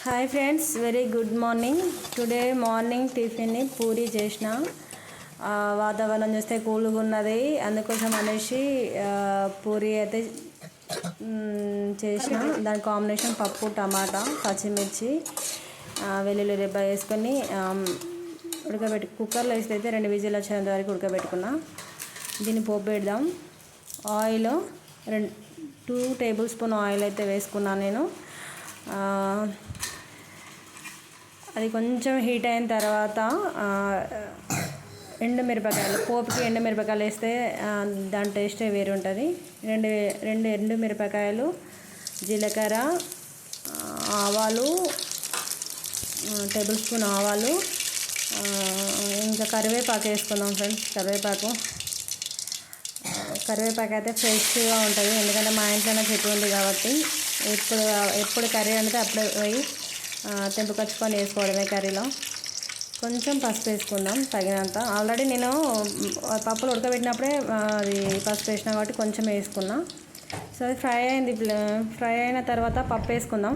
Hi friends, very good morning. Today morning టిఫిన్ని పూరి చేసిన. వాతావరణం చూస్తే కూల్గా ఉన్నది, అందుకోసం అనేసి పూరి అయితే చేసిన. దాని కాంబినేషన్ పప్పు, టమాటా, పచ్చిమిర్చి, వెల్లుల్లి రెబ్బ వేసుకొని కుక్కర్లో వేస్తే అయితే 2 విజిల్ వచ్చేంత వరకు ఉడకబెట్టుకున్నా. దీన్ని పోపు పెడదాం. ఆయిల్ 2 టేబుల్ స్పూన్ ఆయిల్ అయితే వేసుకున్నాను నేను. అది కొంచెం హీట్ అయిన తర్వాత ఎండుమిరపకాయలు, పోపుకి ఎండుమిరపకాయలు వేస్తే దాని టేస్టే వేరు ఉంటుంది. రెండు ఎండుమిరపకాయలు, జీలకర్ర, ఆవాలు, టేబుల్ స్పూన్ ఆవాలు, ఇంకా కరివేపాకు వేసుకుందాం ఫ్రెండ్స్. కరివేపాకు అయితే ఫ్రెష్గా ఉంటుంది, ఎందుకంటే మా ఇంట్లోనే చెట్టు ఉంది కాబట్టి ఎప్పుడు కర్రీ అంటే అప్పుడే పోయి తెంపుకొచ్చుకొని వేసుకోవడమే కర్రీలో. కొంచెం పసుపు వేసుకుందాం తగినంత. ఆల్రెడీ నేను పప్పులు ఉడకబెట్టినప్పుడే అది పసుపు వేసిన కాబట్టి కొంచెం వేసుకున్నా. సో అది ఫ్రై అయిన తర్వాత పప్పు వేసుకుందాం.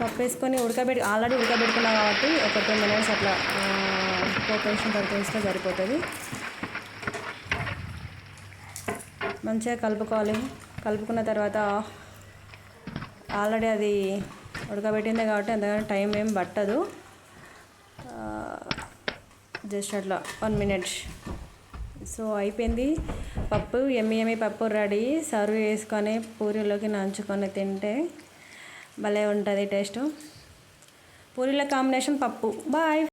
పప్పు వేసుకొని ఆల్రెడీ ఉడకబెట్టుకున్నాం కాబట్టి ఒక 2 minutes అట్లా పోపు వేసిన తర్వాత వేస్తే సరిపోతుంది. మంచిగా కలుపుకోవాలి. కలుపుకున్న తర్వాత ఆల్రెడీ అది ఉడకబెట్టిందే కాబట్టి అంతగానో టైం ఏం పట్టదు. జస్ట్ అట్లా 1 minute. సో అయిపోయింది పప్పు. ఎమ్మి పప్పు రెడీ. సర్వ్ చేసుకొని పూరీలోకి నంచుకొని తింటే భలే ఉంటుంది టేస్ట్. పూరీల కాంబినేషన్ పప్పు. బాయ్.